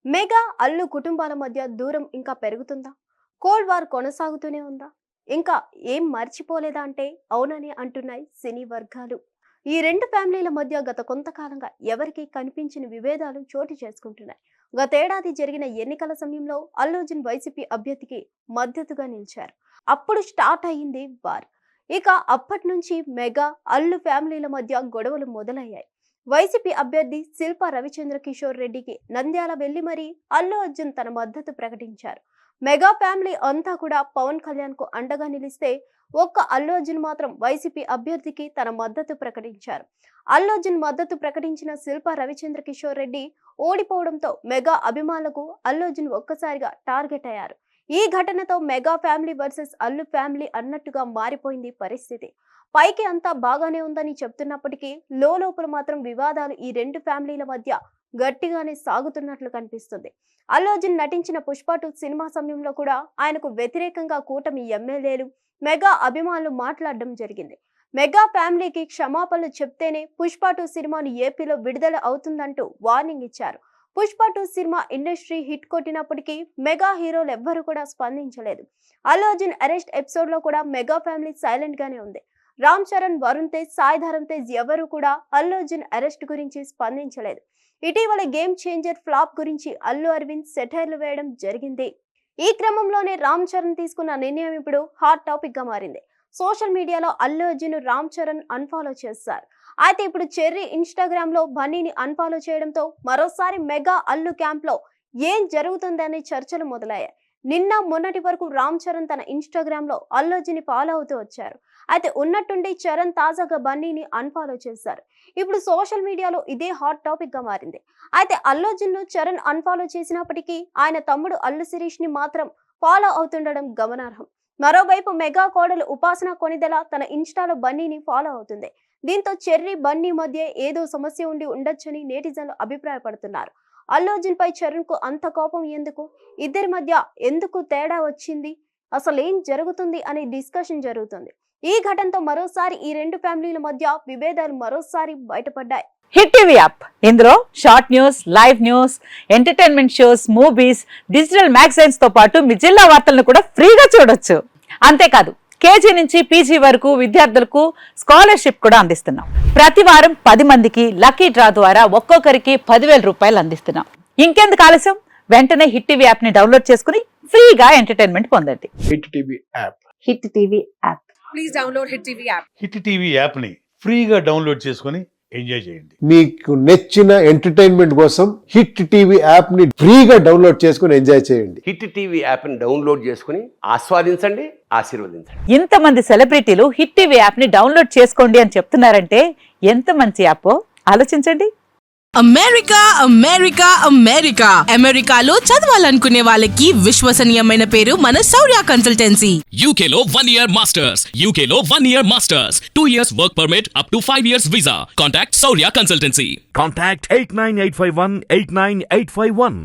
Mega Allu కుటుంబాల మధ్య దూరం ఇంకా పెరుగుతుందా? కోల్డ్ వార్ కొనసాగుతూనే ఉందా? ఇంకా ఏం మర్చిపోలేదా అంటే అవునని అంటున్నాయి సినీ వర్గాలు. ఈ రెండు ఫ్యామిలీల మధ్య గత కొంతకాలంగా ఎవరికీ కనిపించిన విభేదాలు చోటు చేసుకుంటున్నాయి. గతేడాది జరిగిన ఎన్నికల సమయంలో అల్లు అర్జున్ వైసీపీ అభ్యర్థికి మద్దతుగా నిలిచారు. అప్పుడు స్టార్ట్ అయ్యింది వార్. ఇక అప్పటి నుంచి మెగా అల్లు ఫ్యామిలీల మధ్య గొడవలు మొదలయ్యాయి. వైసీపీ అభ్యర్థి శిల్పా రవిచంద్ర కిషోర్ రెడ్డికి నంద్యాల వెళ్లి మరీ అల్లు అర్జున్ తన మద్దతు ప్రకటించారు. మెగా ఫ్యామిలీ అంతా కూడా పవన్ కళ్యాణ్ కు అండగా నిలిస్తే ఒక్క అల్లు అర్జున్ మాత్రం వైసీపీ అభ్యర్థికి తన మద్దతు ప్రకటించారు. అల్లు అర్జున్ మద్దతు ప్రకటించిన శిల్పా రవిచంద్ర కిషోర్ రెడ్డి ఓడిపోవడంతో మెగా అభిమానులకు అల్లు అర్జున్ ఒక్కసారిగా టార్గెట్ అయ్యారు. ఈ ఘటనతో mega family versus Allu family అన్నట్టుగా మారిపోయింది పరిస్థితి. పైకి అంతా బాగానే ఉందని చెప్తున్నప్పటికీ లోపల మాత్రం వివాదాలు ఈ రెండు ఫ్యామిలీల మధ్య గట్టిగానే సాగుతున్నట్లు కనిపిస్తుంది. అల్లు అర్జున్ నటించిన పుష్ప 2 సినిమా సమయంలో కూడా ఆయనకు వ్యతిరేకంగా కూటమి ఎమ్మెల్యేలు మెగా అభిమానులు మాట్లాడడం జరిగింది. మెగా ఫ్యామిలీకి క్షమాపణలు చెప్తేనే పుష్ప 2 సినిమాను ఏపీలో విడుదల అవుతుందంటూ వార్నింగ్ ఇచ్చారు. పుష్ప 2 సినిమా ఇండస్ట్రీ హిట్ కొట్టినప్పటికీ మెగా హీరోలు ఎవ్వరూ కూడా స్పందించలేదు. అల్లు అర్జున్ అరెస్ట్ ఎపిసోడ్ లో కూడా మెగా ఫ్యామిలీ సైలెంట్ గానే ఉంది. రామ్ చరణ్, వరుణ్ తేజ్, సాయి ధరమ్ తేజ్ ఎవరు కూడా అల్లు అర్జున్ అరెస్ట్ గురించి స్పందించలేదు. ఇటీవల గేమ్ చేంజర్ ఫ్లాప్ గురించి అల్లు అరవింద్ సెటైర్లు వేయడం జరిగింది. ఈ క్రమంలోనే రామ్ చరణ్ తీసుకున్న నిర్ణయం ఇప్పుడు హాట్ టాపిక్ గా మారింది. సోషల్ మీడియాలో అల్లు అర్జున్ రామ్ చరణ్ అన్ఫాలో చేశారు. అయితే ఇప్పుడు చెర్రీ ఇన్స్టాగ్రామ్ లో బన్నీని అన్ఫాలో చేయడంతో మరోసారి మెగా అల్లు క్యాంప్ లో ఏం జరుగుతుందనే చర్చలు మొదలయ్యాయి. నిన్న మొన్నటి వరకు రామ్ చరణ్ తన ఇన్స్టాగ్రామ్ లో అల్లు అర్జున్ ఫాలో అవుతూ వచ్చారు. అయితే ఉన్నట్టుండి చరణ్ తాజాగా బన్నీని అన్ఫాలో చేశారు. ఇప్పుడు సోషల్ మీడియాలో ఇదే హాట్ టాపిక్ గా మారింది. అయితే అల్లు అర్జున్ ను చరణ్ అన్ఫాలో చేసినప్పటికీ ఆయన తమ్ముడు అల్లు శిరీష్ ని మాత్రం ఫాలో అవుతుండడం గమనార్హం. మరోవైపు మెగా కోడలు ఉపాసన కొనిదెల తన ఇన్స్టాలో బన్నీని ఫాలో అవుతుంది. దీంతో చెర్రీ బన్నీ మధ్య ఏదో సమస్య ఉండి ఉండొచ్చని నెటిజన్లు అభిప్రాయపడుతున్నారు. అల్లు అర్జున్ పై చరణ్ కు అంత కోపం ఎందుకు? ఇద్దరి మధ్య ఎందుకు తేడా వచ్చింది? అసలేం జరుగుతుంది అనే డిస్కషన్ జరుగుతుంది. ఈ ఘటనతో మరోసారి ఈ రెండు ఫ్యామిలీల మధ్య విభేదాలు మరోసారి బయటపడ్డాయి. హిట్ టీవీ యాప్ ఇందులో short news, live news, entertainment shows, movies, digital magazines తో పాటు మీ జిల్లా వార్తలను కూడా ఫ్రీగా చూడొచ్చు. అంతేకాదు కేజీ నుంచి పీజీ వరకు విద్యార్థులకు స్కాలర్షిప్ కూడా అందిస్తున్నాం. ప్రతి వారం 10 మందికి లక్కీ డ్రా ద్వారా ఒక్కొక్కరికి 10,000 రూపాయలు అందిస్తున్నాం. ఇంకెందుకు ఆలస్యం? వెంటనే హిట్ టీవీ యాప్ ని డౌన్లోడ్ చేసుకుని ఫ్రీగా ఎంటర్టైన్మెంట్ పొందండి. Hit TV app. Hit TV app. Please download hit TV app. Hit TV app ని ఫ్రీగా డౌన్లోడ్ చేసుకొని ఎంజాయ్ చేయండి. మీకు నచ్చిన ఎంటర్టైన్మెంట్ కోసం హిట్ టీవీ యాప్ ని ఫ్రీగా డౌన్లోడ్ చేసుకొని ఎంజాయ్ చేయండి. హిట్ టీవీ యాప్ ని డౌన్లోడ్ చేసుకుని ఆస్వాదించండి, ఆశీర్వదించండి. ఇంతమంది సెలబ్రిటీలు హిట్ టీవీ యాప్ ని డౌన్లోడ్ చేసుకోండి అని చెప్తున్నారంటే ఎంత మంచి యాప్ ఆలోచించండి. అమెరికా అమెరికా అమెరికా అమెరికాలో చదవాలనుకునే వాళ్ళకి విశ్వసనీయమైన పేరు మన శౌర్య కన్సల్టెన్సీ. UK లో 1 year masters. UK లో 1 year masters. 2 years work permit up to 5 years visa. Contact Saurya Consultancy. Contact 89851 89851.